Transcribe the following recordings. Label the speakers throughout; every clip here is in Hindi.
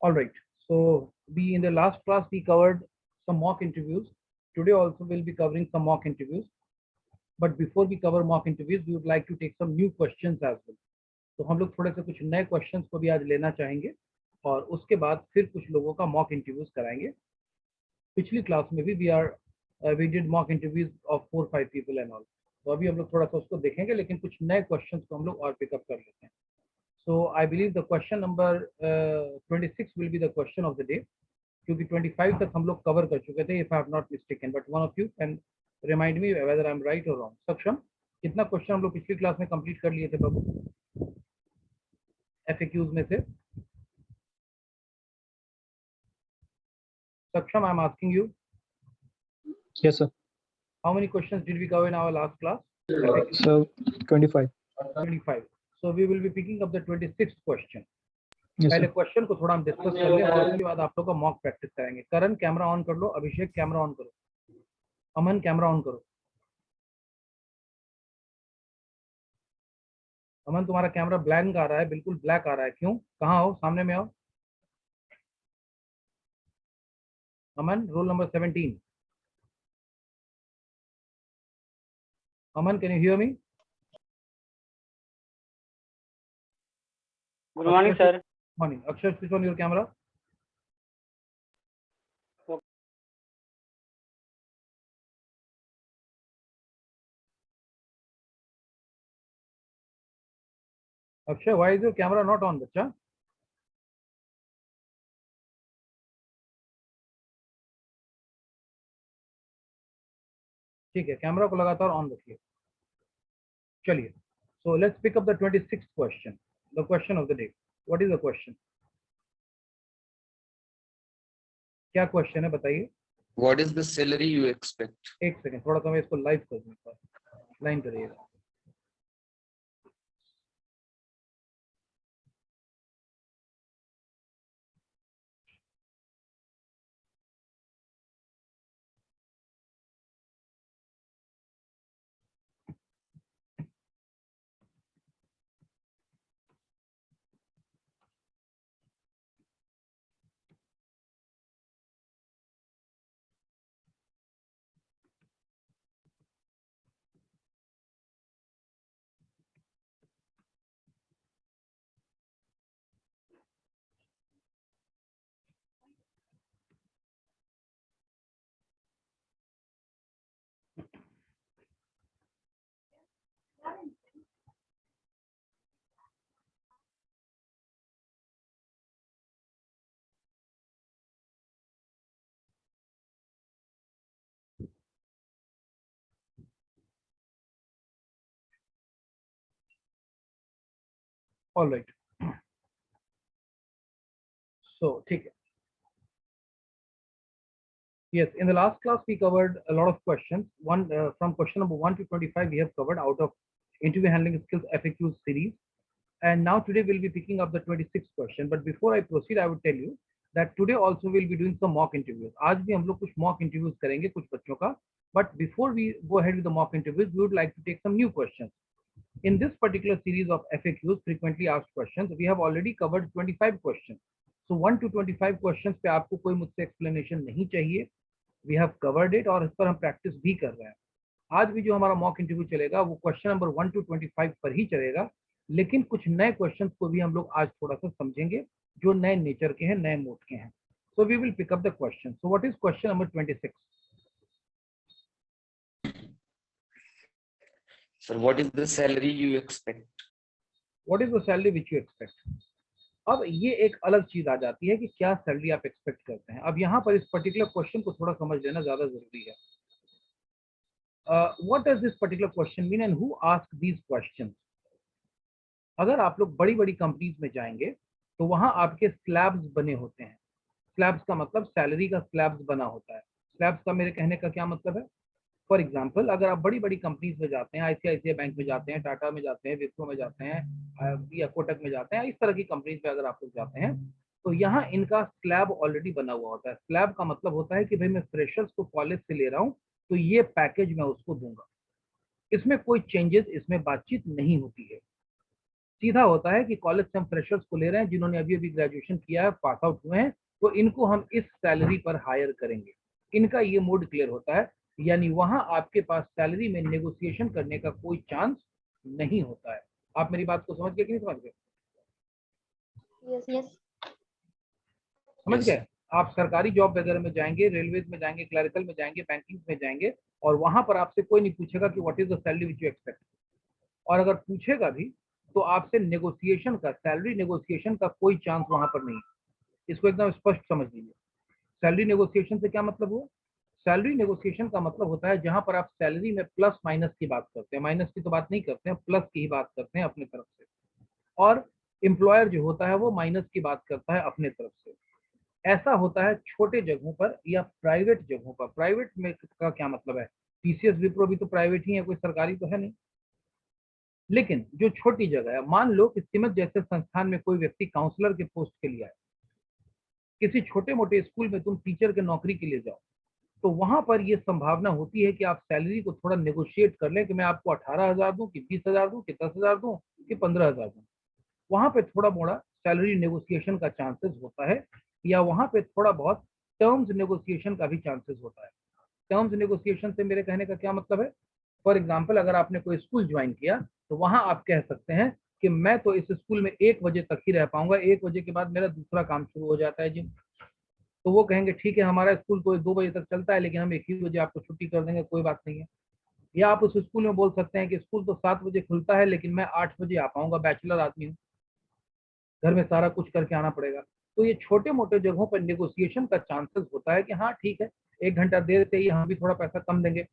Speaker 1: All right. So we in the last class we covered some mock interviews. Today also we'll be covering some mock interviews. But before we cover mock interviews, we would like to take some new questions as well. तो हम लोग थोड़े से कुछ नए क्वेश्चंस को भी आज लेना चाहेंगे और उसके बाद फिर कुछ लोगों का मॉक इंटरव्यूज कराएंगे. पिछली क्लास में भी we did mock interviews of 4-5 people and all. तो अभी हम लोग थोड़ा सा उसको देखेंगे, लेकिन कुछ नए क्वेश्चंस को हम लोग और पिकअप कर लेते हैं. So I believe the question number 26 will be the question of the day. क्योंकि 25 तक हम लोग कवर कर चुके थे, if I have not mistaken. But one of you can remind me whether I'm right or wrong. सक्षम, कितना क्वेश्चन हम लोग पिछली क्लास में कंप्लीट कर लिए थे बाबू FAQs में से? Saksham, I'm asking you.
Speaker 2: Yes, sir.
Speaker 1: How many questions did we cover in our last class?
Speaker 2: So 25.
Speaker 1: 25. So we will be picking up the 26th question.
Speaker 2: Yes,
Speaker 1: पहले
Speaker 2: sir.
Speaker 1: क्वेश्चन को थोड़ा हम डिस्कस कर लें और उसके बाद आप लोग का मॉक प्रैक्टिस करेंगे. करण कैमरा ऑन कर लो, अभिषेक कैमरा ऑन करो, अमन कैमरा ऑन करो. अमन तुम्हारा कैमरा ब्लैंक आ रहा है, बिल्कुल ब्लैक आ रहा है, क्यों? कहाँ हो? सामने में आओ. अमन, roll number 17. Aman, can you hear me?
Speaker 3: Good morning, sir.
Speaker 1: Morning. Akshay, switch on your camera. Akshay, why is your camera not on, बच्चा? ठीक है, कैमरा को लगातार ऑन रखिए. चलिए. So let's pick up the 26th question. The question of the day. What is the question? क्या क्वेश्चन है बताइए.
Speaker 4: What is the salary you expect?
Speaker 1: एक सेकंड, थोड़ा सा मैं इसको लाइव कर दूंगा. लाइन करिएगा. All right. So ठीक है. Yes, in the last class we covered a lot of questions. From question number 1 to 25 we have covered out of interview handling skills FAQ series. And now today we'll be picking up the 26th question. But before I proceed, I would tell you that today also we'll be doing some mock interviews. आज भी हम लोग कुछ mock interviews करेंगे कुछ बच्चों का. But before we go ahead with the mock interviews, we would like to take some new questions. In this particular series of FAQs, frequently asked questions, we have already covered 25 questions. So 1 to 25 questions पे आपको कोई मुझसे explanation नहीं चाहिए. We have covered it और इस पर हम practice भी कर रहे हैं. आज भी जो हमारा mock interview चलेगा वो question number 1 to 25 पर ही चलेगा. लेकिन कुछ नए क्वेश्चंस को भी हम लोग आज थोड़ा सा समझेंगे जो नए नेचर के हैं, नए मोड के हैं. So we will pick up the question. So what is question number 26?
Speaker 4: Sir, what is the salary you expect?
Speaker 1: What is the salary which you expect? अब ये एक अलग चीज आ जाती है कि क्या सैलरी आप एक्सपेक्ट करते हैं. अब यहाँ पर इस पर्टिकुलर क्वेश्चन को थोड़ा समझ लेना ज्यादा जरूरी है. What does this particular question mean and who asked these questions? अगर आप लोग बड़ी बड़ी कंपनीज में जाएंगे तो वहां आपके स्लैब्स बने होते हैं. स्लैब्स का मतलब सैलरी का स्लैब्स बना होता है. स्लैब्स का मेरे कहने का क्या मतलब है? फॉर एग्जांपल, अगर आप बड़ी बड़ी कंपनीज में जाते हैं, ICICI बैंक में जाते हैं, टाटा में जाते हैं, विप्रो में जाते हैं या कोटक में जाते हैं, इस तरह की कंपनीज में अगर आप लोग जाते हैं तो यहाँ इनका स्लैब ऑलरेडी बना हुआ होता है. स्लैब का मतलब होता है कि भाई मैं फ्रेशर्स को कॉलेज से ले रहा हूँ तो ये पैकेज मैं उसको दूंगा. इसमें कोई चेंजेस, इसमें बातचीत नहीं होती है. सीधा होता है कि कॉलेज से हम फ्रेशर्स को ले रहे हैं जिन्होंने अभी अभी ग्रेजुएशन किया है, पास आउट हुए हैं, तो इनको हम इस सैलरी पर हायर करेंगे। इनका ये मोड क्लियर होता है, यानी वहां आपके पास सैलरी में नेगोशिएशन करने का कोई चांस नहीं होता है। आप मेरी बात को समझ गए कि नहीं समझ गए?
Speaker 3: यस
Speaker 1: समझ
Speaker 4: Yes.
Speaker 1: गए? आप सरकारी जॉब वगैरह में जाएंगे, रेलवेज में जाएंगे, क्लरिकल में जाएंगे, बैंकिंग में जाएंगे, और वहां पर आपसे कोई नहीं पूछेगा कि what is the salary which you expect. और अगर पूछेगा भी तो आपसे नेगोशिएशन का, सैलरी नेगोशिएशन का कोई चांस वहां पर नहीं है। इसको एकदम स्पष्ट समझ लीजिए। सैलरी नेगोशिएशन से क्या मतलब हुआ? सैलरी नेगोशिएशन का मतलब होता है जहां पर आप सैलरी में प्लस माइनस की बात करते हैं, माइनस की तो बात नहीं करते हैं, प्लस की ही बात करते हैं अपनी तरफ से, और एम्प्लॉयर जो होता है वो माइनस की बात करता है अपने तरफ से। ऐसा होता है छोटे जगहों पर या प्राइवेट जगहों पर। प्राइवेट में का क्या मतलब है? टीसीएस विप्रो भी तो प्राइवेट ही है, कोई सरकारी तो है नहीं। लेकिन जो छोटी जगह है, मान लो कि सिमत जैसे संस्थान में कोई व्यक्ति काउंसलर के पोस्ट के लिए आए, किसी छोटे मोटे स्कूल में तुम टीचर के नौकरी के लिए जाओ, तो वहां पर यह संभावना होती है कि आप सैलरी को थोड़ा नेगोशिएट कर लें कि मैं आपको 18,000 दूं कि 20,000 दूं कि 10,000 दूं कि 15,000 दूं। वहां पे थोड़ा मोड़ा सैलरी नेगोशिएशन का चांसेस होता है, या वहां पे थोड़ा बहुत टर्म्स नेगोशिएशन का भी चांसेस होता है। टर्म्स नेगोशिएशन से मेरे कहने का क्या मतलब है? फॉर एग्जाम्पल, अगर आपने कोई स्कूल ज्वाइन किया तो वहां आप कह सकते हैं कि मैं तो इस स्कूल में 1 बजे तक ही रह पाऊंगा, 1 बजे के बाद मेरा दूसरा काम शुरू हो जाता है जिम। तो वो कहेंगे ठीक है, हमारा स्कूल तो 2 बजे तक चलता है, लेकिन हम 1 ही बजे आपको छुट्टी कर देंगे, कोई बात नहीं है। या आप उस स्कूल में बोल सकते हैं कि स्कूल तो 7 बजे खुलता है, लेकिन मैं 8 बजे आ पाऊंगा, बैचलर आदमी हूँ, घर में सारा कुछ करके आना पड़ेगा। तो ये छोटे मोटे जगहों पर नेगोशिएशन का चांसेस होता है कि हाँ ठीक है, 1 घंटा देर से ही हम भी थोड़ा पैसा कम देंगे,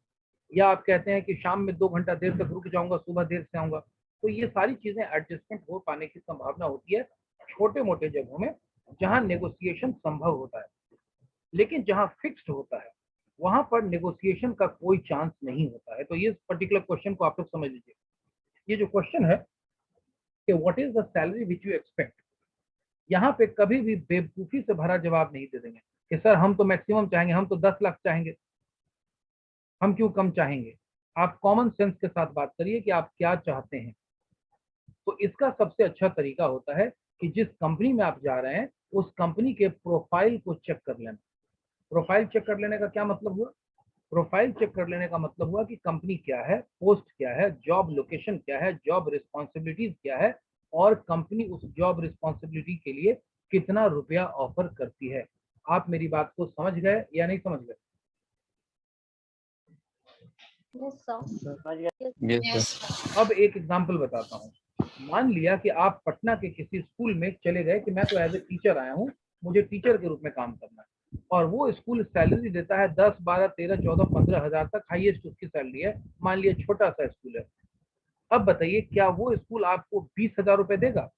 Speaker 1: या आप कहते हैं कि शाम में 2 घंटा देर तक रुक जाऊंगा, सुबह देर से आऊंगा। तो ये सारी चीजें एडजस्टमेंट हो पाने की संभावना होती है छोटे मोटे जगहों में जहां नेगोशिएशन संभव होता है। लेकिन जहां फिक्स्ड होता है वहां पर नेगोशिएशन का कोई चांस नहीं होता है। तो ये पर्टिकुलर क्वेश्चन को आप लोग समझ लीजिए। ये जो क्वेश्चन है कि what is the salary which you expect, यहाँ पे कभी भी बेवकूफी से भरा जवाब नहीं दे देंगे कि सर हम तो मैक्सिमम चाहेंगे, हम तो 10 लाख चाहेंगे, हम क्यों कम चाहेंगे। आप कॉमन सेंस के साथ बात करिए कि आप क्या चाहते हैं। तो इसका सबसे अच्छा तरीका होता है कि जिस कंपनी में आप जा रहे हैं उस कंपनी के प्रोफाइल को चेक कर लेना। प्रोफाइल चेक कर लेने का क्या मतलब हुआ? प्रोफाइल चेक कर लेने का मतलब हुआ कि कंपनी क्या है, पोस्ट क्या है, जॉब लोकेशन क्या है, जॉब रिस्पॉन्सिबिलिटीज क्या है, और कंपनी उस जॉब रिस्पॉन्सिबिलिटी के लिए कितना रुपया ऑफर करती है। आप मेरी बात को समझ गए या नहीं समझ गए?
Speaker 4: Yes, sir.
Speaker 1: अब एक एग्जांपल बताता हूँ। मान लिया कि आप पटना के किसी स्कूल में चले गए कि मैं तो एज ए टीचर आया हूँ, मुझे टीचर के रूप में काम करना है, और वो स्कूल सैलरी देता है 10, 12, 13, 14, 15,000 तक, हाईएस्ट उसकी सैलरी है। मान लिया छोटा सा स्कूल है। अब बताइए क्या वो स्कूल आपको 20,000 रुपए देगा?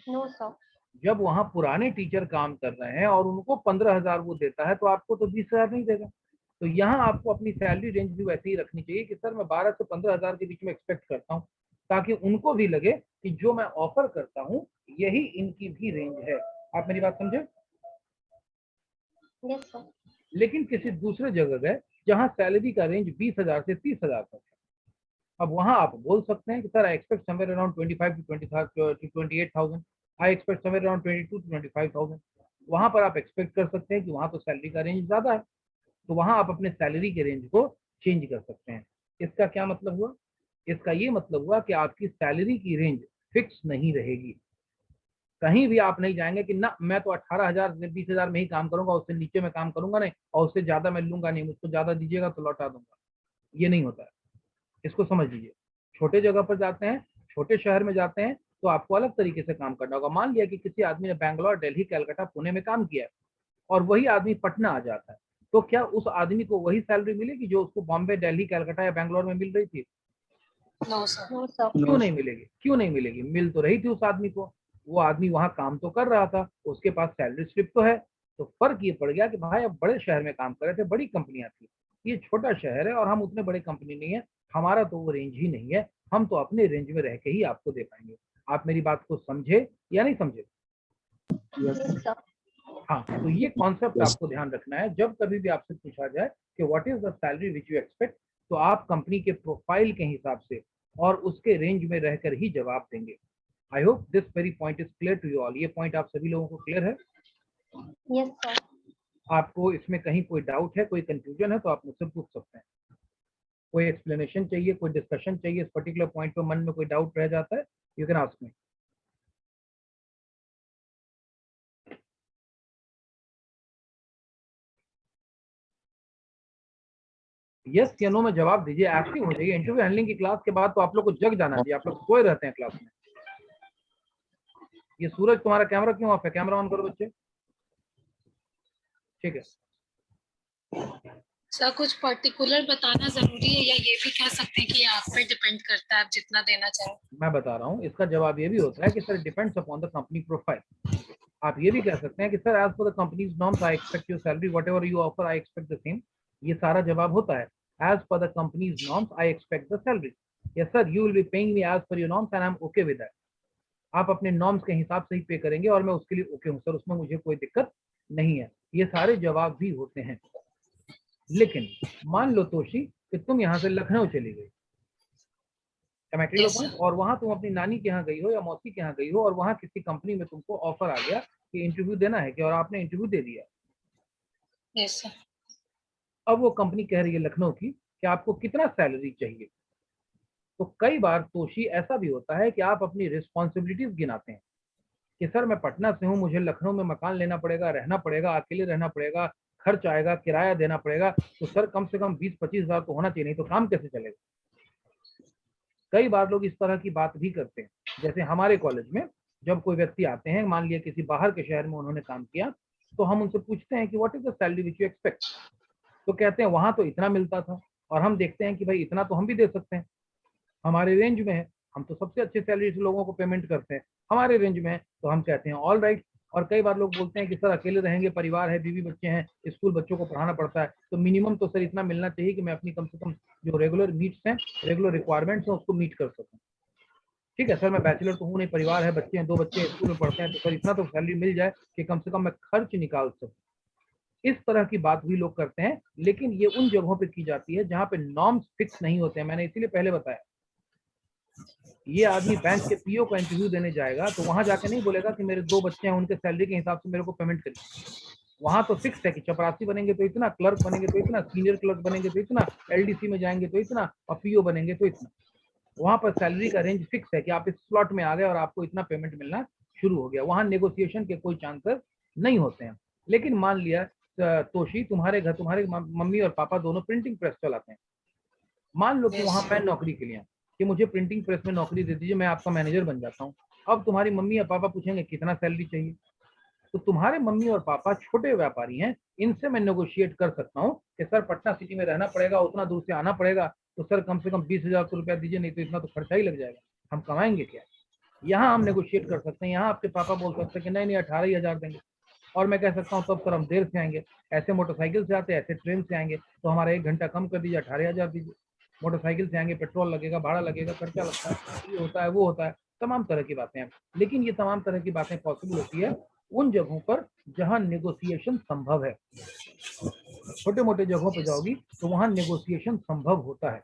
Speaker 3: No sir.
Speaker 1: जब वहां पुराने टीचर काम कर रहे हैं और उनको 15,000 वो देता है, तो आपको तो 20,000 नहीं देगा। तो यहाँ आपको अपनी सैलरी रेंज भी वैसे ही रखनी चाहिए कि सर मैं 12 से 15,000 के बीच में एक्सपेक्ट करता हूँ, ताकि उनको भी लगे कि जो मैं ऑफर करता हूँ यही इनकी भी रेंज है। आप मेरी बात समझे?
Speaker 3: Yes sir.
Speaker 1: लेकिन किसी दूसरे जगह गए जहाँ सैलरी का रेंज 20,000 से 30,000 तक है, अब वहां आप बोल सकते हैं कि sir I expect somewhere around 25 to 28,000, I expect somewhere around 22 to 25,000। वहां पर आप एक्सपेक्ट कर सकते हैं कि वहां तो सैलरी का रेंज ज्यादा है, तो वहां आप अपने सैलरी के रेंज को चेंज कर सकते हैं। इसका क्या मतलब हुआ? इसका ये मतलब हुआ कि आपकी सैलरी की रेंज फिक्स नहीं रहेगी। कहीं भी आप नहीं जाएंगे कि ना मैं तो 18,000 से 20,000 में ही काम करूंगा, उससे नीचे मैं काम करूंगा नहीं, और उससे ज्यादा मैं लूंगा नहीं, मुझको ज्यादा दीजिएगा तो लौटा दूंगा। ये नहीं होता है, इसको समझ लीजिए। छोटे जगह पर जाते हैं, छोटे शहर में जाते हैं, तो आपको अलग तरीके से काम करना होगा। मान लिया कि किसी आदमी ने बैंगलोर, दिल्ली, कलकत्ता, पुणे में काम किया है, और वही आदमी पटना आ जाता है, तो क्या उस आदमी को वही सैलरी मिलेगी जो उसको बॉम्बे, दिल्ली, कलकत्ता या बैंगलोर में मिल रही थी?
Speaker 3: No sir. No sir.
Speaker 1: क्यों नहीं मिलेगी? क्यों नहीं मिलेगी? मिल तो रही थी उस आदमी को, वो आदमी वहां काम तो कर रहा था, उसके पास सैलरी स्लिप तो है। तो फर्क ये पड़ गया कि भाई अब बड़े शहर में काम कर रहे थे, बड़ी कंपनियां थी, ये छोटा शहर है और हम उतने बड़े कंपनी नहीं है, हमारा तो वो रेंज ही नहीं है, हम तो अपने रेंज में रह के ही आपको दे पाएंगे। आप मेरी बात को समझे या नहीं समझे?
Speaker 3: Yes sir.
Speaker 1: हाँ, तो ये कॉन्सेप्ट
Speaker 4: Yes.
Speaker 1: आपको ध्यान रखना है। जब कभी भी आपसे पूछा जाए कि what is the salary which you expect, तो आप कंपनी के प्रोफाइल के हिसाब से और उसके रेंज में रहकर ही जवाब देंगे। I hope this very point is clear to you all. ये पॉइंट आप सभी लोगों को क्लियर है?
Speaker 3: Yes, sir.
Speaker 1: आपको इसमें कहीं कोई डाउट है, कोई कंफ्यूजन है तो आप मुझसे पूछ सकते हैं। कोई एक्सप्लेनेशन चाहिए, कोई डिस्कशन चाहिए, इस पर्टिकुलर पॉइंट पे मन में कोई डाउट रह जाता है, you can ask me. Yes या नो में जवाब दीजिए, एक्टिव हो जाइए। इंटरव्यू हैंडलिंग की क्लास के बाद तो आप लोग को जग जाना चाहिए, आप लोग सोए रहते हैं क्लास में। ये सूरज तुम्हारा कैमरा क्यों ऑफ है? कैमरा ऑन करो बच्चे। ठीक है
Speaker 5: सर, कुछ पर्टिकुलर बताना जरूरी है या ये भी कह सकते हैं कि आप पे डिपेंड करता है, आप जितना देना चाहें?
Speaker 1: मैं बता रहा हूँ, इसका जवाब ये भी होता है कि sir depends upon the company profile. आप ये भी कह सकते हैं कि sir as per the companies norms I expect your salary whatever you offer I expect the same. ये सारा जवाब होता है as per the companies norms I expect the salary. Yes sir, you will be paying me as per your norms and I am okay with that. आप अपने नॉर्म्स के हिसाब से ही पे करेंगे और मैं उसके लिए ओके हूँ सर, उसमें मुझे कोई दिक्कत नहीं है। ये सारे जवाब भी होते हैं। लेकिन मान लो तोशी कि तुम यहाँ से लखनऊ चली गई,
Speaker 5: Yes,
Speaker 1: और वहां तुम अपनी नानी के यहाँ गई हो या मौसी के यहाँ गई हो और वहां किसी कंपनी में तुमको ऑफर आ गया कि इंटरव्यू देना है कि, और आपने इंटरव्यू दे दिया।
Speaker 5: yes, sir.
Speaker 1: अब वो कंपनी कह रही है लखनऊ की कि आपको कितना सैलरी चाहिए। तो कई बार तोशी ऐसा भी होता है कि आप अपनी रिस्पॉन्सिबिलिटीज गिनाते हैं कि सर मैं पटना से हूँ, मुझे लखनऊ में मकान लेना पड़ेगा, रहना पड़ेगा, अकेले रहना पड़ेगा, खर्च आएगा, किराया देना पड़ेगा, तो सर कम से कम 20-25 हज़ार तो होना चाहिए, नहीं तो काम कैसे चलेगा। कई बार लोग इस तरह की बात भी करते हैं। जैसे हमारे कॉलेज में जब कोई व्यक्ति आते हैं, मान लिया किसी बाहर के शहर में उन्होंने काम किया, तो हम उनसे पूछते हैं कि what is the salary which you expect. तो कहते हैं वहां तो इतना मिलता था, और हम देखते हैं कि भाई इतना तो हम भी दे सकते हैं, हमारे रेंज में है, हम तो सबसे अच्छे सैलरी से लोगों को पेमेंट करते हैं, हमारे रेंज में है, तो हम कहते हैं ऑल राइट। और कई बार लोग बोलते हैं कि सर अकेले रहेंगे, परिवार है, बीवी बच्चे हैं, स्कूल बच्चों को पढ़ाना पड़ता है, तो मिनिमम तो सर इतना मिलना चाहिए कि मैं अपनी कम से कम जो रेगुलर नीड्स हैं, रेगुलर रिक्वायरमेंट्स हैं, उसको मीट कर सकूं। ठीक है सर, मैं बैचलर तो हूँ नहीं, परिवार है, बच्चे हैं, 2 बच्चे स्कूल में पढ़ते हैं, तो सर इतना तो सैलरी मिल जाए कि कम से कम मैं खर्च निकाल सकूं। इस तरह की बात भी लोग करते हैं, लेकिन ये उन जगहों पे की जाती है जहां पे नॉर्म्स फिक्स नहीं होते हैं। मैंने इसीलिए पहले बताया, ये आदमी बैंक के पीओ का इंटरव्यू देने जाएगा तो वहां जाके नहीं बोलेगा कि मेरे 2 बच्चे हैं, उनके सैलरी के हिसाब से मेरे को पेमेंट करिए। वहां तो फिक्स है कि चपरासी बनेंगे तो इतना, क्लर्क बनेंगे तो इतना, सीनियर क्लर्क बनेंगे तो इतना, एलडीसी में जाएंगे तो इतना, और पीओ बनेंगे तो इतना। वहां पर सैलरी का रेंज फिक्स है कि आप इस स्लॉट में आ गए और आपको इतना पेमेंट मिलना शुरू हो गया। वहां नेगोशिएशन के कोई चांसेस नहीं होते हैं। लेकिन मान लिया तोशी तुम्हारे घर तुम्हारे मम्मी और पापा दोनों प्रिंटिंग प्रेस चलाते हैं, मान लो कि वहां मैं नौकरी के लिए हूं कि मुझे प्रिंटिंग प्रेस में नौकरी दे दीजिए, मैं आपका मैनेजर बन जाता हूं। अब तुम्हारी मम्मी या पापा पूछेंगे कितना सैलरी चाहिए, तो तुम्हारे मम्मी और पापा छोटे व्यापारी हैं, इनसे मैं नेगोशिएट कर सकता हूँ कि सर पटना सिटी में रहना पड़ेगा, उतना दूर से आना पड़ेगा, तो सर कम से कम 20,000 रुपया दीजिए, नहीं तो इतना तो खर्चा ही लग जाएगा, हम कमाएंगे क्या। यहाँ हम नेगोशिएट कर सकते हैं। यहाँ आपके पापा बोल सकते हैं कि नहीं 18,000 देंगे, और मैं कह सकता हूँ तब सर हम देर से आएंगे, ऐसे मोटरसाइकिल से आते, ऐसे ट्रेन से आएंगे, तो हमारा 1 घंटा कम कर दीजिए, 18,000 दीजिए। मोटरसाइकिल से आएंगे, पेट्रोल लगेगा, भाड़ा लगेगा, खर्चा लगता है, ये होता है, वो होता है, तमाम तरह की बातें हैं। लेकिन ये तमाम तरह की बातें पॉसिबल होती है उन जगहों पर जहां नेगोशिएशन संभव है। छोटे मोटे जगहों पर जाओगी तो वहां नेगोशिएशन संभव होता है,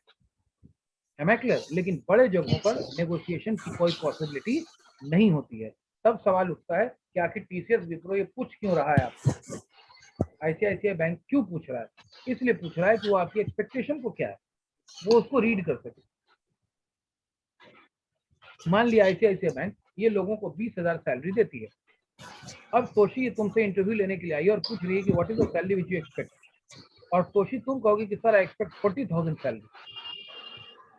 Speaker 1: एम आई क्लियर। लेकिन बड़े जगहों पर नेगोशिएशन की कोई पॉसिबिलिटी नहीं होती है। तब सवाल उठता है कि आखिर टीसीएस विप्रो ये पूछ क्यों रहा है आपको, आईसीआईसीआई बैंक क्यों पूछ रहा है? इसलिए पूछ रहा है कि वो आपकी एक्सपेक्टेशन को क्या है, वो उसको रीड कर सके। मान लिया आईसीआईसीआई बैंक ये लोगों को 20,000 सैलरी देती है। अब सोची तुमसे इंटरव्यू लेने के लिए आई और पूछ रही है कि what is the salary which you expect, और सोची तुम कहोगे कि सर आई एक्सपेक्ट 40,000 सैलरी,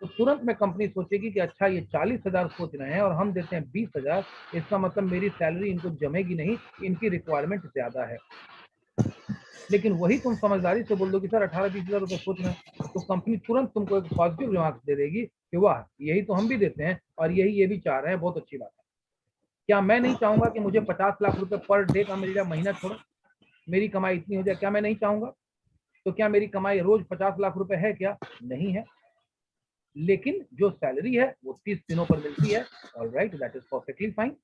Speaker 1: तो तुरंत में कंपनी सोचेगी कि अच्छा ये 40,000 सोच रहे हैं और हम देते हैं 20,000, इसका मतलब मेरी सैलरी इनको जमेगी नहीं, इनकी रिक्वायरमेंट ज्यादा है। लेकिन वही तुम समझदारी से बोल दो कि सर 18-20,000 रुपए सोच रहे हैं, तो कंपनी तुरंत तुमको एक पॉजिटिव रिमार्क्स दे देगी कि वाह यही तो हम भी देते हैं और यही ये भी चाह रहे हैं, बहुत अच्छी बात है। क्या मैं नहीं चाहूंगा कि मुझे 50 लाख रुपए पर डे का मिल जाए, महीना छोड़ो मेरी कमाई इतनी हो जाए, क्या मैं नहीं चाहूंगा? तो क्या मेरी कमाई रोज 50 लाख रुपए है क्या? नहीं है। लेकिन जो सैलरी है वो 30 दिनों पर मिलती है, all right, that is perfectly fine.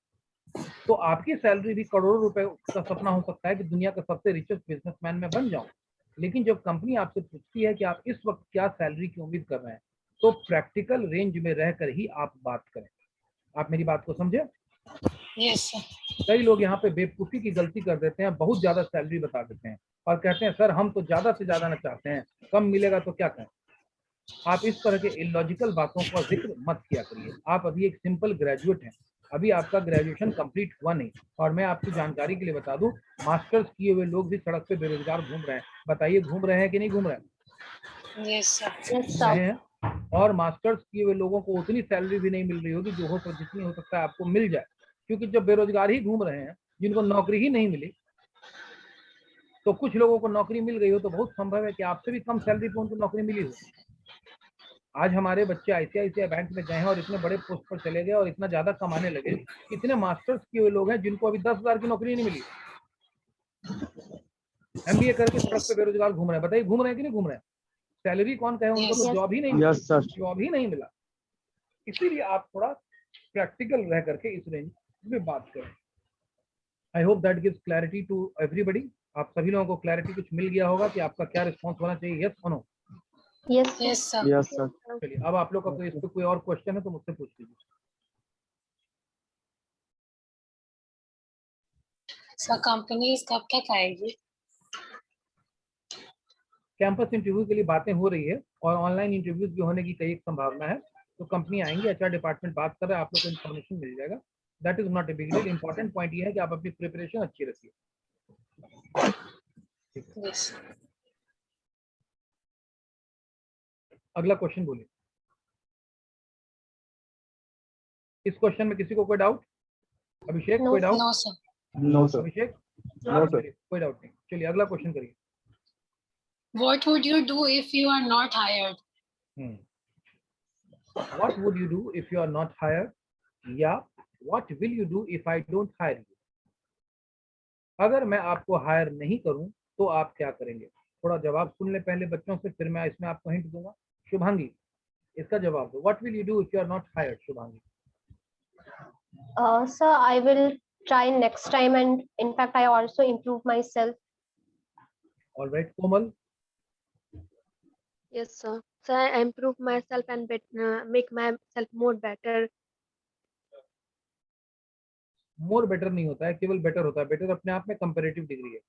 Speaker 1: तो आपकी सैलरी भी करोड़ों रुपए का सपना हो सकता है कि दुनिया का सबसे रिचेस्ट बिजनेसमैन में बन जाऊं, लेकिन जब कंपनी आपसे पूछती है कि आप इस वक्त क्या सैलरी की उम्मीद कर रहे हैं, तो प्रैक्टिकल रेंज में रहकर ही आप बात करें। आप मेरी बात को समझे?
Speaker 5: Yes sir.
Speaker 1: कई लोग यहाँ पे बेवकूफी की गलती कर देते हैं, बहुत ज्यादा सैलरी बता देते हैं और कहते हैं सर हम तो ज्यादा से ज्यादा ना चाहते हैं, कम मिलेगा तो क्या करें। आप इस तरह के इलॉजिकल बातों का जिक्र मत किया करिए। आप अभी एक सिंपल ग्रेजुएट हैं, अभी आपका ग्रेजुएशन कंप्लीट हुआ नहीं। और मैं आपकी जानकारी के लिए बता दूं, मास्टर्स किए हुए लोग भी सड़क पे बेरोजगार घूम रहे हैं। बताइए घूम रहे हैं कि नहीं घूम रहे हैं?
Speaker 5: Yes sir.
Speaker 3: Yes,
Speaker 1: घूम
Speaker 3: sir.
Speaker 1: रहे हैं। और मास्टर्स किए हुए लोगों को उतनी सैलरी भी नहीं मिल रही होगी जो जितनी हो सकता है आपको मिल जाए, क्योंकि जब बेरोजगार ही घूम रहे हैं, जिनको नौकरी ही नहीं मिली, तो कुछ लोगों को नौकरी मिल गई हो तो बहुत संभव है कि आपसे भी कम सैलरी पे उनको नौकरी मिली हो। आज हमारे बच्चे आईसीआईसीआई बैंक में गए हैं और इतने बड़े पोस्ट पर चले गए और इतना ज्यादा कमाने लगे। इतने मास्टर्स किए हुए लोग हैं जिनको अभी 10,000 की नौकरी नहीं मिली। एमबीए करके सड़क पे बेरोजगार घूम रहे हैं। बताइए घूम रहे हैं कि नहीं घूम रहे हैं? सैलरी कौन कहे, उनको तो
Speaker 3: Yes.
Speaker 1: जॉब ही नहीं मिला।
Speaker 2: Yes, sir.
Speaker 1: जॉब ही नहीं मिला। इसीलिए आप थोड़ा प्रैक्टिकल रह करके इस रेंज में बात करें। I hope that gives clarity to everybody. आप सभी लोगों को क्लैरिटी कुछ मिल गया होगा कि आपका क्या रिस्पॉन्स होना चाहिए, यस और no?
Speaker 3: Yes, sir.
Speaker 5: Yes sir.
Speaker 2: Yes, sir.
Speaker 1: चलिए अब आप लोग का कोई इस पे कोई और क्वेश्चन है तो मुझसे पूछ लीजिए।
Speaker 5: सर कंपनीज कब तक आएगी?
Speaker 1: कैंपस इंटरव्यू के लिए बातें हो रही है और ऑनलाइन इंटरव्यूज भी होने की कई एक संभावना है। तो कंपनी आएंगी, एचआर डिपार्टमेंट बात कर रहा है, आप लोग को इन्फॉर्मेशन मिल जाएगा। That is not a big deal. Important point ये है कि आप अपनी प्रिपरेशन अच्छी रखिए।
Speaker 5: यस।
Speaker 1: अगला क्वेश्चन बोलिए। इस क्वेश्चन में किसी को कोई डाउट? अभिषेक
Speaker 3: No,
Speaker 1: कोई doubt?
Speaker 5: No sir.
Speaker 2: No, sir.
Speaker 1: Abhishek
Speaker 2: No, sir.
Speaker 1: कोई डाउट नहीं। चलिए अगला क्वेश्चन करिए।
Speaker 5: What would you do if you are not hired?
Speaker 1: What would you do if you are not hired? या what will you do if I don't hire you? अगर मैं आपको हायर नहीं करूं तो आप क्या करेंगे? थोड़ा जवाब सुन ले पहले बच्चों से, फिर मैं इसमें आपको हिंट दूंगा। शुभांगी इसका जवाब दो। What will you do if you are not hired, Shubhangi?
Speaker 3: Sir, I will try next time, and in fact, I also improve myself.
Speaker 1: All right, Komal?
Speaker 6: Yes, sir. So I improve myself and make myself more better.
Speaker 1: More better नहीं होता है, केवल बेटर होता है। बेटर अपने आप में कंपैरेटिव डिग्री है।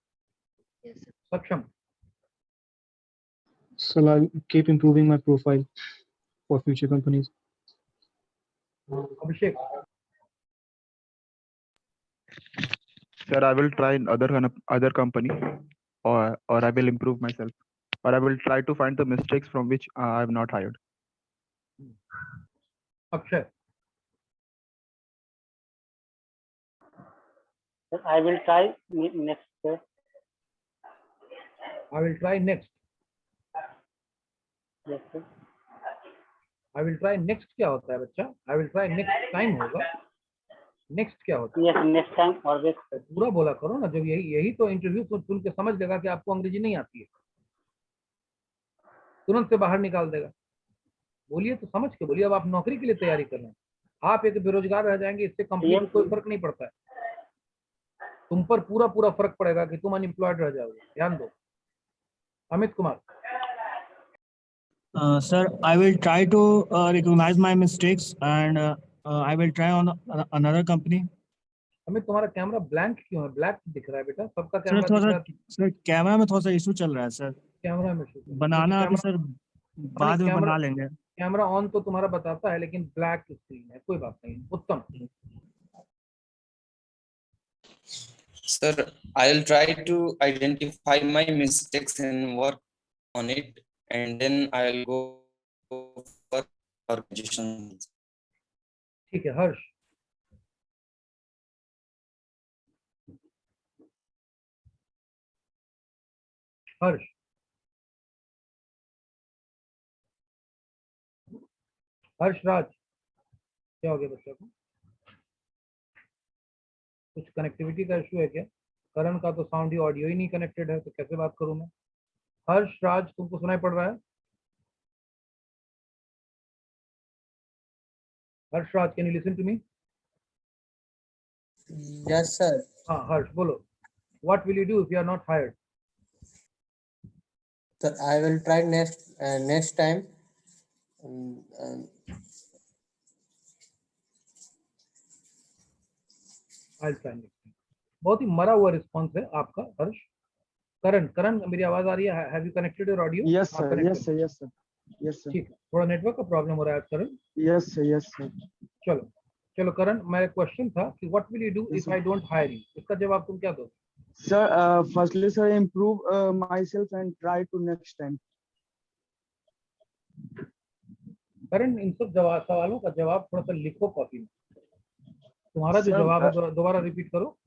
Speaker 6: Yes, sir.
Speaker 1: सक्षम?
Speaker 2: So I'll keep improving my profile for future companies.
Speaker 1: Abhishek?
Speaker 7: Sir, I will try in other company, or I will improve myself, or I will try to find the mistakes from which I have not hired.
Speaker 1: Akshay?
Speaker 8: I will try next. Sir.
Speaker 1: I will try next.
Speaker 8: Yes, sir.
Speaker 1: I will try next क्या होता है बच्चा? I will try next time होगा। नेक्स्ट क्या होता है?
Speaker 8: Yes, next time always.
Speaker 1: पूरा बोला करो ना। जब यही तो इंटरव्यू सुन के समझ लेगा कि आपको अंग्रेजी नहीं आती है, तुरंत से बाहर निकाल देगा। बोलिए तो समझ के बोलिए। अब आप नौकरी के लिए तैयारी कर रहे हैं, आप एक बेरोजगार रह जाएंगे, इससे कंपनी को कोई फर्क नहीं पड़ता है। तुम पर पूरा पूरा फर्क पड़ेगा कि तुम अनएम्प्लॉयड रह जाओगे। ध्यान दो। Amit Kumar?
Speaker 9: Sir, I will try to recognize my mistakes and I will try on another company.
Speaker 1: Amit तुम्हारा कैमरा ब्लैंक क्यों है? ब्लैक दिख रहा है बेटा, सबका
Speaker 9: सर
Speaker 1: कैमरा
Speaker 9: थोड़ा
Speaker 1: दिख
Speaker 9: सा
Speaker 1: रहा है।
Speaker 9: सर कैमरा में थोड़ा सा इशू चल रहा है सर।
Speaker 1: कैमरा में shoot है।
Speaker 9: बनाना अभी
Speaker 1: कैमरा-
Speaker 9: सर बाद में बना लेंगे।
Speaker 1: कैमरा ऑन तो तुम्हारा बताता है लेकिन ब्लैक स्क्रीन है। कोई बात नहीं। उत्तम?
Speaker 4: Sir, I'll try to identify my mistakes and work on it, and then I'll go for organization.
Speaker 1: ठीक है। हर्ष? हर्ष? हर्षराज? क्या हो गया बच्चा को? कुछ कनेक्टिविटी का इशू है क्या? करण का तो साउंड ही ऑडियो ही नहीं कनेक्टेड है, तो कैसे बात करूं मैं? हर्षराज तुमको सुनाई पड़ रहा है? Harshraj, can you listen to me?
Speaker 10: Yes, sir.
Speaker 1: हाँ हर्ष बोलो। What will you do if you are not hired?
Speaker 10: Sir, I will try next time.
Speaker 4: and
Speaker 1: I'll try next time. बहुत ही मरा हुआ रिस्पॉन्स है आपका हर्ष। करण, करण मेरी आवाज आ रही है? Have you connected your audio?
Speaker 9: Yes, sir. Yes, sir. Yes, sir. Yes, sir.
Speaker 1: ठीक है, थोड़ा नेटवर्क का प्रॉब्लम हो रहा है आज करण।
Speaker 9: Yes, sir. Yes, sir.
Speaker 1: चलो चलो करण, मेरा क्वेश्चन था कि what will you do
Speaker 9: Yes,
Speaker 1: if
Speaker 9: sir.
Speaker 1: I don't hire you? इसका जवाब तुम क्या दो?
Speaker 9: Sir, firstly, sir, improve myself and try to next time.
Speaker 1: करण, इन सब सवालों का जवाब थोड़ा सा लिखो कॉपी में। तुम्हारा जो
Speaker 9: Sir,
Speaker 1: जवाब है दोबारा रिपीट करो।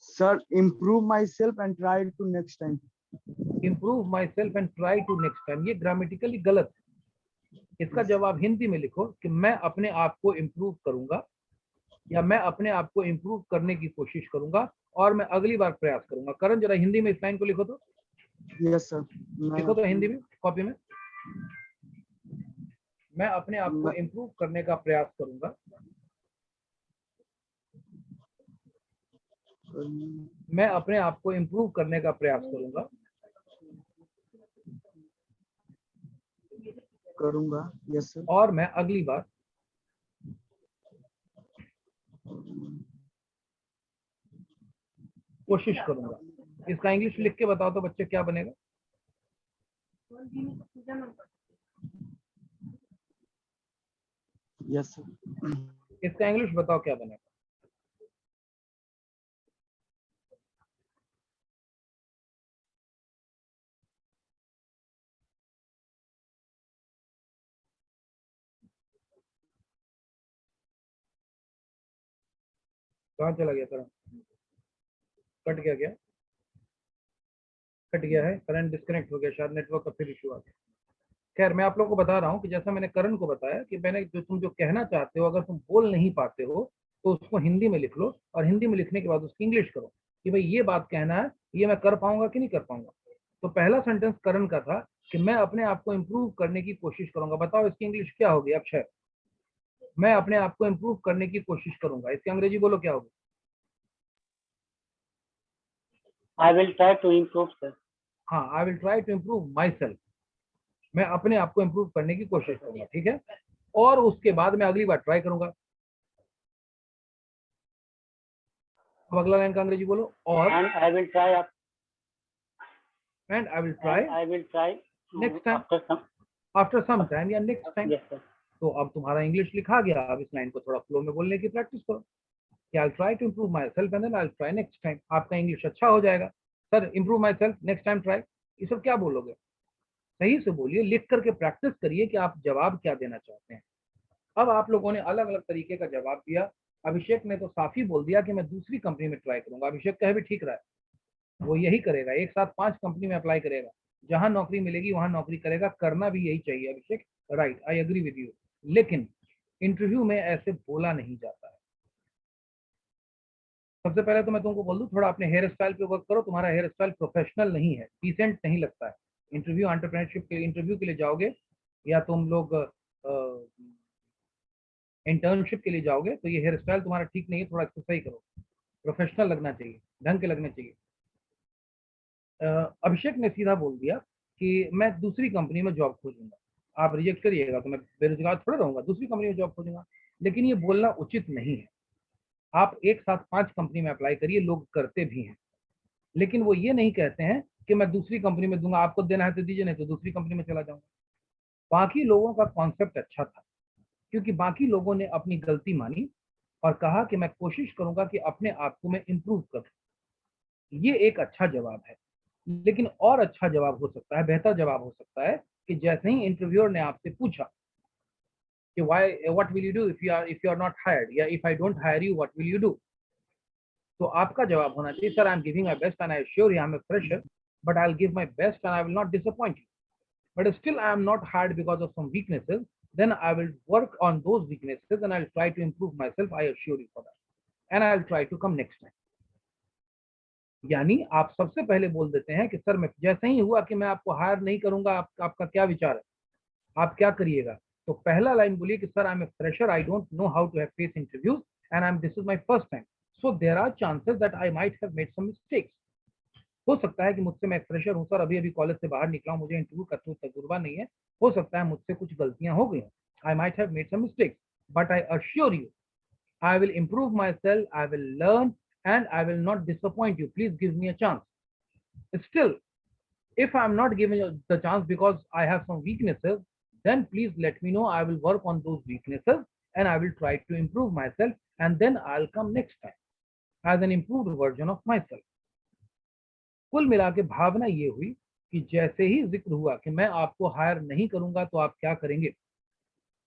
Speaker 9: Sir, improve myself and try to next time.
Speaker 1: Improve myself and try to next time, ये ग्रामेटिकली गलत है। इसका जवाब हिंदी में लिखो कि मैं अपने आप को इम्प्रूव करूंगा या मैं अपने आप को इम्प्रूव करने की कोशिश करूंगा और मैं अगली बार प्रयास करूंगा। करण, जरा हिंदी में इस लाइन को लिखो तो।
Speaker 9: Yes, sir.
Speaker 1: लिखो तो हिंदी में कॉपी में। मैं अपने आप को इम्प्रूव करने का प्रयास करूंगा, मैं अपने आप को इम्प्रूव करने का प्रयास करूंगा।
Speaker 9: Yes, sir.
Speaker 1: और मैं अगली बार कोशिश करूंगा। इसका इंग्लिश लिख के बताओ तो बच्चे क्या बनेगा?
Speaker 9: Yes, sir.
Speaker 1: इसका इंग्लिश बताओ क्या बनेगा? कहाँ चला गया करंट? कट गया क्या? कट गया है, करंट डिस्कनेक्ट हो गया, शायद नेटवर्क का फिर इशू आ गया। खैर, मैं आप लोगों को बता रहा हूँ कि जैसा मैंने करण को बताया कि मैंने तुम जो कहना चाहते हो, अगर तुम बोल नहीं पाते हो तो उसको हिंदी में लिख लो और हिंदी में लिखने के बाद उसकी इंग्लिश करो कि भाई ये बात कहना है, ये मैं कर पाऊंगा कि नहीं कर पाऊंगा। तो पहला सेंटेंस करण का था कि मैं अपने आप को इम्प्रूव करने की कोशिश करूंगा। बताओ इसकी इंग्लिश क्या होगी? अक्षय, मैं अपने आप को इम्प्रूव करने की कोशिश करूंगा, इसकी अंग्रेजी बोलो क्या होगी?
Speaker 8: I will try to improve, sir.
Speaker 1: हाँ, I will try to improve myself, मैं अपने आप को इम्प्रूव करने की कोशिश करूंगा। ठीक है, और उसके बाद मैं अगली बार ट्राई करूंगा। अब अगला लाइन का अंग्रेजी बोलो। और
Speaker 8: And I will try.
Speaker 1: And I will try
Speaker 8: I will try
Speaker 1: Next time.
Speaker 8: after some.
Speaker 1: After some time या नेक्स्ट टाइम।
Speaker 8: Yes, sir.
Speaker 1: तो अब तुम्हारा इंग्लिश लिखा गया, अब इस लाइन को थोड़ा फ्लो में बोलने की प्रैक्टिस करो कि I try to improve myself and then I try next time. आपका इंग्लिश अच्छा हो जाएगा। Sir, improve myself, next time try, ये सब क्या बोलोगे? सही से बोलिए, लिख करके प्रैक्टिस करिए कि आप जवाब क्या देना चाहते हैं। अब आप लोगों ने अलग अलग तरीके का जवाब दिया। अभिषेक ने तो साफ ही बोल दिया कि मैं दूसरी कंपनी में ट्राई करूंगा। अभिषेक कहे भी ठीक रहा है, वो यही करेगा, एक साथ 5 कंपनी में अप्लाई करेगा, जहां नौकरी मिलेगी वहां नौकरी करेगा, करना भी यही चाहिए Abhishek. Right, I agree with you. लेकिन इंटरव्यू में ऐसे बोला नहीं जाता है। सबसे पहले तो मैं तुमको बोल दूं, थोड़ा अपने हेयर स्टाइल पे वर्क करो। तुम्हारा हेयर स्टाइल प्रोफेशनल नहीं है, डिसेंट नहीं लगता है। इंटरव्यू, एंटरप्रेन्योरशिप के इंटरव्यू के लिए जाओगे या तुम लोग इंटर्नशिप के लिए जाओगे तो ये हेयर स्टाइल तुम्हारा ठीक नहीं है, थोड़ा इसको सही करो। प्रोफेशनल लगना चाहिए, ढंग के लगने चाहिए। अभिषेक ने सीधा बोल दिया कि मैं दूसरी कंपनी में जॉब खोजूंगा। आप रिजेक्ट करिएगा तो मैं बेरोजगार थोड़ा रहूंगा, दूसरी कंपनी में जॉब खोजूंगा। लेकिन ये बोलना उचित नहीं है। आप एक साथ 5 कंपनी में अप्लाई करिए, लोग करते भी हैं, लेकिन वो ये नहीं कहते हैं कि मैं दूसरी कंपनी में दूंगा, आपको देना है तो दीजिए, नहीं तो दूसरी कंपनी में चला जाऊंगा। बाकी लोगों का कॉन्सेप्ट अच्छा था, क्योंकि बाकी लोगों ने अपनी गलती मानी और कहा कि मैं कोशिश करूंगा कि अपने आप को मैं इम्प्रूव करूं। ये एक अच्छा जवाब है। लेकिन और अच्छा जवाब हो सकता है, बेहतर जवाब हो सकता है कि जैसे ही इंटरव्यूअर ने आपसे पूछा कि what will you do if you are not hired, या if I don't hire you what will you do, तो आपका जवाब होना चाहिए, sir I am giving my best and I assure you I am a fresher, but I will give my best and I will not disappoint you, but still I am not hired because of some weaknesses, then I will work on those weaknesses and I'll try to improve myself, I assure you for that, and I'll try to come next time. यानी आप सबसे पहले बोल देते हैं कि सर मैं जैसे ही हुआ कि मैं आपको हायर नहीं करूंगा, आपका क्या विचार है, आप क्या करिएगा? तो पहला लाइन बोलिए कि sir I am a fresher, I don't know how to have face interviews and this is my first time, so there are chances that I might have made some mistakes, हो सकता है कि मुझसे, मैं फ्रेशर हूँ सर, अभी अभी कॉलेज से बाहर निकला हूँ, मुझे इंटरव्यू का तजुर्बा नहीं है, हो सकता है मुझसे कुछ गलतियां हो गई हैं, I might have made some mistakes, but I assure you I will improve myself, I will learn, and I will not disappoint you. Please give me a chance. Still, if I'm not giving you the chance because I have some weaknesses, then please let me know. I will work on those weaknesses and I will try to improve myself, and then I'll come next time as an improved version of myself. कुल मिला के भावना ये हुई कि जैसे ही जिक्र हुआ कि मैं आपको हायर नहीं करूंगा तो आप क्या करेंगे,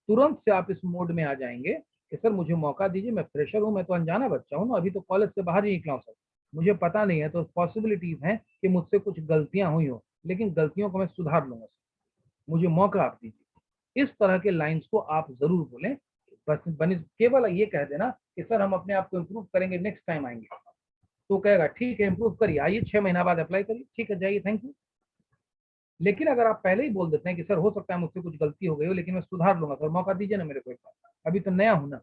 Speaker 1: तुरंत से आप इस मोड में आ जाएंगे कि सर मुझे मौका दीजिए, मैं फ्रेशर हूँ, मैं तो अनजाना बच्चा हूँ ना, अभी तो कॉलेज से बाहर ही निकला हूँ सर, मुझे पता नहीं है, तो पॉसिबिलिटीज हैं कि मुझसे कुछ गलतियां हुई हो, लेकिन गलतियों को मैं सुधार लूंगा सर, मुझे मौका आप दीजिए। इस तरह के लाइंस को आप जरूर बोलें। बस केवल ये कह देना कि सर हम अपने आप को इम्प्रूव करेंगे, नेक्स्ट टाइम आएंगे, तो कहेगा ठीक है इम्प्रूव करिए, आइए 6 महीना बाद अप्लाई करिए, ठीक है जाइए, थैंक यू। लेकिन अगर आप पहले ही बोल देते हैं कि सर हो सकता है मुझसे कुछ गलती हो गई हो, लेकिन मैं सुधार लूंगा सर, मौका दीजिए ना मेरे को एक बार, अभी तो नया हूं ना,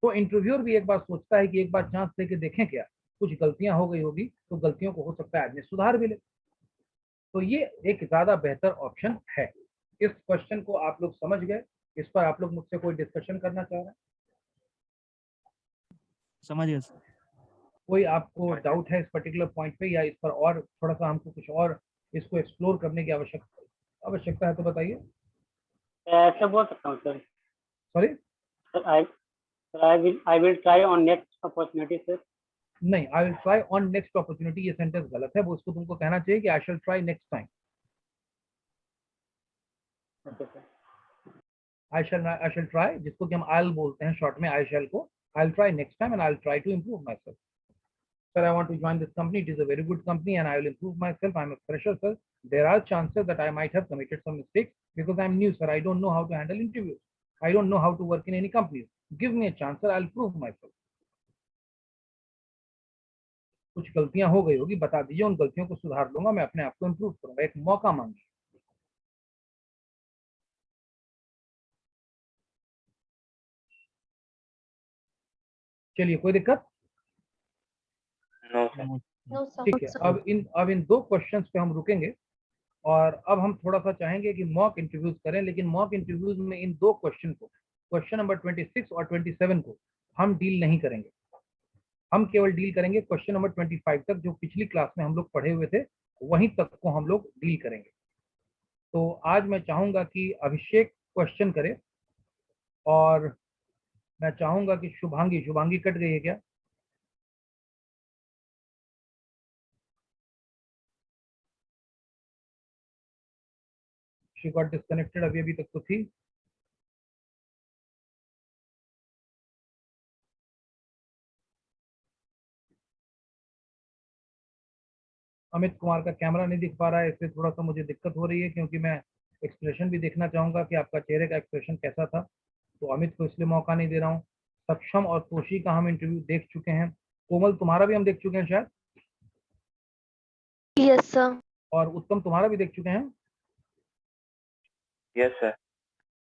Speaker 1: तो इंटरव्यूअर भी एक बार सोचता है कि एक बार चांस देके देखें, क्या कुछ गलतियां हो गई होगी, तो गलतियों को हो सकता है आदमी सुधार भी ले। तो ये एक ज्यादा बेहतर ऑप्शन है। इस क्वेश्चन को आप लोग समझ गए, इस पर आप लोग मुझसे कोई डिस्कशन करना चाह रहे हैं?
Speaker 9: समझिए सर।
Speaker 1: कोई आपको डाउट है इस पर्टिकुलर पॉइंट पे, या इस पर और थोड़ा सा हमको कुछ और इसको एक्सप्लोर करने की आवश्यकता है तो बताइए।
Speaker 8: ऐसे बोल सकता हूँ सर।
Speaker 1: सॉरी
Speaker 8: I will try on next opportunity sir.
Speaker 1: नहीं, I will try on next opportunity, ये सेंटेंस गलत है, वो उसको तुमको कहना चाहिए कि I shall try next time.
Speaker 8: Okay sir.
Speaker 1: I shall try, जिसको कि हम आई बोलते हैं शॉर्ट में, आई शैल को, I will try next time and I will try to improve myself. Sir, I want to join this company. It is a very good company and I will improve myself. I'm a fresher, sir. There are chances that I might have committed some mistakes because I'm new, sir. I don't know how to handle interviews. I don't know how to work in any company. Give me a chance, sir. I'll prove myself. कुछ गलतियां हो गई होगी, बता दीजिए, उन गलतियों को सुधार लूंगा, मैं अपने आप को इम्प्रूव करूंगा, एक मौका मांगिए। चलिए, कोई दिक्कत?
Speaker 4: No, sir.
Speaker 3: No, sir.
Speaker 1: ठीक है, अब इन 2 क्वेश्चंस पे हम रुकेंगे और अब हम थोड़ा सा चाहेंगे कि मॉक इंटरव्यूज करें, लेकिन मॉक इंटरव्यूज में इन 2 क्वेश्चन को, क्वेश्चन नंबर 26 और 27 को हम डील नहीं करेंगे, हम केवल डील करेंगे क्वेश्चन नंबर 25 तक, जो पिछली क्लास में हम लोग पढ़े हुए थे, वहीं तक को हम लोग डील करेंगे। तो आज मैं चाहूंगा कि अभिषेक क्वेश्चन करे और मैं चाहूंगा कि शुभांगी कट गई है क्या? शी गॉट डिस्कनेक्टेड, अभी तक तो थी। अमित कुमार का कैमरा नहीं दिख पा रहा है, इससे थोड़ा सा मुझे दिक्कत हो रही है, क्योंकि मैं एक्सप्रेशन भी देखना चाहूंगा कि आपका चेहरे का एक्सप्रेशन कैसा था, तो अमित को इसलिए मौका नहीं दे रहा हूँ। सक्षम और तोशी का हम इंटरव्यू देख चुके हैं, कोमल तुम्हारा भी हम देख चुके हैं शायद,
Speaker 6: Yes, sir.
Speaker 1: और उत्तम तुम्हारा भी देख चुके हैं।
Speaker 4: Yes, sir.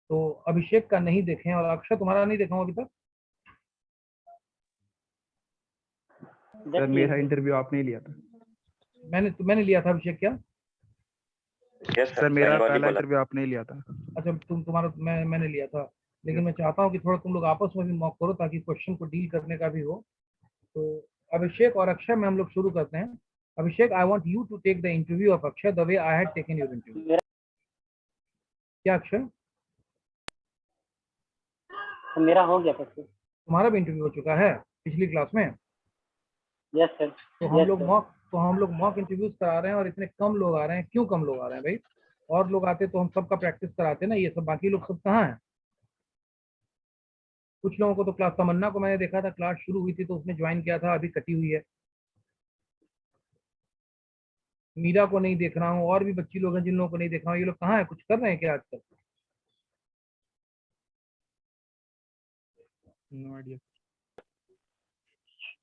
Speaker 1: तो अभिषेक का नहीं देखे हैं, और अक्षय तुम्हारा नहीं देखा हूं अभी तक।
Speaker 7: सर मेरा इंटरव्यू आपने ही लिया था।
Speaker 1: मैंने लिया था अभिषेक क्या?
Speaker 4: Yes,
Speaker 7: सर मेरा पहला इंटरव्यू आपने ही लिया था।
Speaker 1: अच्छा, तुम्हारा मैंने लिया था, लेकिन मैं चाहता हूँ कि थोड़ा तुम लोग आपस में भी मॉक करो ताकि क्वेश्चन को डील करने का भी हो। तो अभिषेक और अक्षय में हम लोग शुरू करते हैं। Abhishek, I want you to take the interview of Akshay the way I had taken your interview. क्या अक्षय,
Speaker 8: तो मेरा हो गया था सर।
Speaker 1: तुम्हारा भी इंटरव्यू हो चुका है पिछली क्लास में?
Speaker 8: Yes sir.
Speaker 1: तो हम लोग मॉक इंटरव्यूज करा रहे हैं और इतने कम लोग आ रहे हैं, क्यों कम लोग आ रहे हैं भाई? और लोग आते तो हम सबका प्रैक्टिस कराते ना, ये सब बाकी लोग सब कहाँ हैं? कुछ लोगों को तो क्लास, तमन्ना को मैंने देखा था, क्लास शुरू हुई थी तो उसने ज्वाइन किया था, अभी कटी हुई है। मीरा को नहीं देख रहा हूँ, और भी बच्ची लोग हैं जिन लोगों को नहीं देख रहा हूँ, ये लोग कहाँ है, कुछ कर रहे हैं क्या आजकल?
Speaker 2: No idea.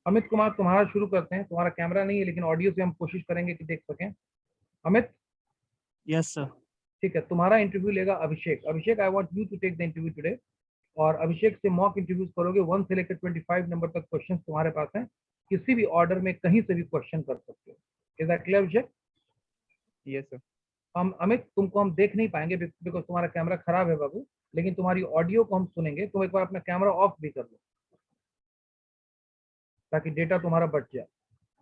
Speaker 1: अमित कुमार तुम्हारा शुरू करते हैं, तुम्हारा कैमरा नहीं है लेकिन ऑडियो से हम कोशिश करेंगे कि देख सकें। अमित?
Speaker 9: Yes sir.
Speaker 1: ठीक है, तुम्हारा इंटरव्यू लेगा Abhishek. Abhishek, I want you to take the interview today, और अभिषेक से मॉक इंटरव्यूज करोगे। 1 से लेकर 25 नंबर तक क्वेश्चन तुम्हारे पास हैं, किसी भी ऑर्डर में कहीं से भी क्वेश्चन कर सकते हो। Is that clear Abhishek?
Speaker 7: Yes, sir.
Speaker 1: हम अमित तुमको हम देख नहीं पाएंगे बिकॉज तुम्हारा कैमरा खराब है बाबू, लेकिन तुम्हारी ऑडियो को हम सुनेंगे। तुम एक बार अपना कैमरा ऑफ भी कर लो ताकि डेटा तुम्हारा बच जाए।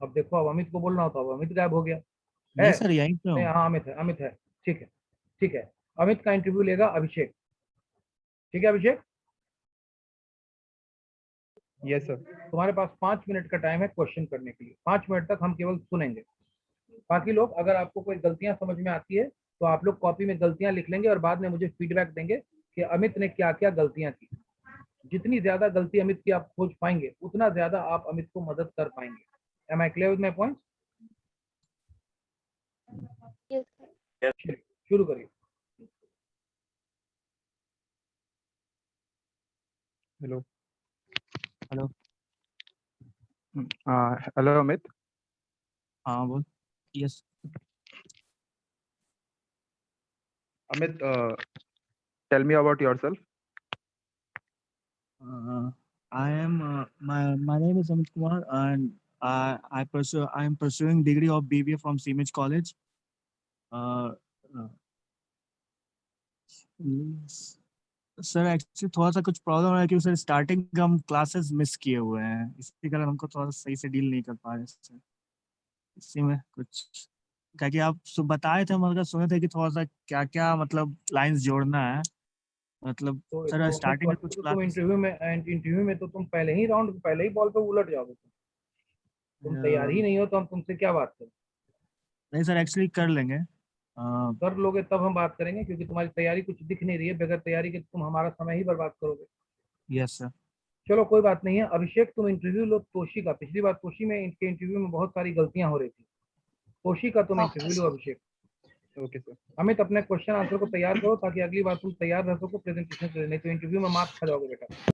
Speaker 1: अब देखो, अब अमित को बोलना होता, अब अमित गायब हो गया
Speaker 9: नहीं
Speaker 1: है।
Speaker 9: सर, यहीं पे
Speaker 1: नहीं,
Speaker 9: हूँ।
Speaker 1: हाँ अमित है, अमित है। ठीक है, ठीक है। अमित का इंटरव्यू लेगा अभिषेक। ठीक है अभिषेक,
Speaker 7: Yes, sir.
Speaker 1: तुम्हारे पास 5 मिनट का टाइम है क्वेश्चन करने के लिए। 5 मिनट तक हम केवल सुनेंगे। बाकी लोग, अगर आपको कोई गलतियां समझ में आती है तो आप लोग कॉपी में गलतियां लिख लेंगे और बाद में मुझे फीडबैक देंगे कि अमित ने क्या क्या गलतियां की। जितनी ज्यादा गलती अमित की आप खोज पाएंगे उतना ज्यादा आप अमित को मदद कर पाएंगे। Am I clear with my point?
Speaker 6: Yes, sir.
Speaker 1: शुरू करिए।
Speaker 7: Hello.
Speaker 9: Hello.
Speaker 7: Hello, Amit.
Speaker 9: हाँ बोल। Yes.
Speaker 7: Amit, tell me about yourself.
Speaker 9: I am my name is Amit Kumar, and I am pursuing degree of BBA from Seamage College. Sir actually थोड़ा सा कुछ प्रॉब्लम है कि सर स्टार्टिंग हम क्लासेस मिस किए हुए हैं, इसी कारण हमको थोड़ा सा सही से डील नहीं कर पा रहे सर। इसी में कुछ क्या कि आप बताए थे, हम सुने थे कि थोड़ा सा क्या क्या मतलब लाइंस जोड़ना है, मतलब
Speaker 1: तो
Speaker 9: सर स्टार्टिंग में कुछ
Speaker 1: तुम
Speaker 9: क्लास।
Speaker 1: इंटरव्यू में तो तुम पहले ही राउंड, पहले ही बॉल पे उलट जाओगे। तुम तैयार ही नहीं हो तो हम तुमसे क्या बात करें?
Speaker 9: नहीं सर, एक्चुअली कर लेंगे।
Speaker 1: कर लोगे तब हम बात करेंगे, क्योंकि तुम्हारी तैयारी कुछ दिख नहीं रही है। बगैर तैयारी के तुम हमारा समय ही बर्बाद करोगे।
Speaker 9: Yes sir.
Speaker 1: चलो कोई बात नहीं है। अभिषेक तुम इंटरव्यू लो तोशी का। पिछली बार तोशी में इनके इंटरव्यू में बहुत सारी गलतियां हो रही थी। तोशी का तुम
Speaker 5: Okay,
Speaker 1: इंटरव्यू लो अभिषेक।
Speaker 7: Okay, sir.
Speaker 1: अमित अपने क्वेश्चन आंसर को तैयार करो ताकि अगली बार तुम तैयार रह सको प्रेजेंटेशन के लिए, नहीं तो इंटरव्यू में मार्क्स खा जाओगे बेटा।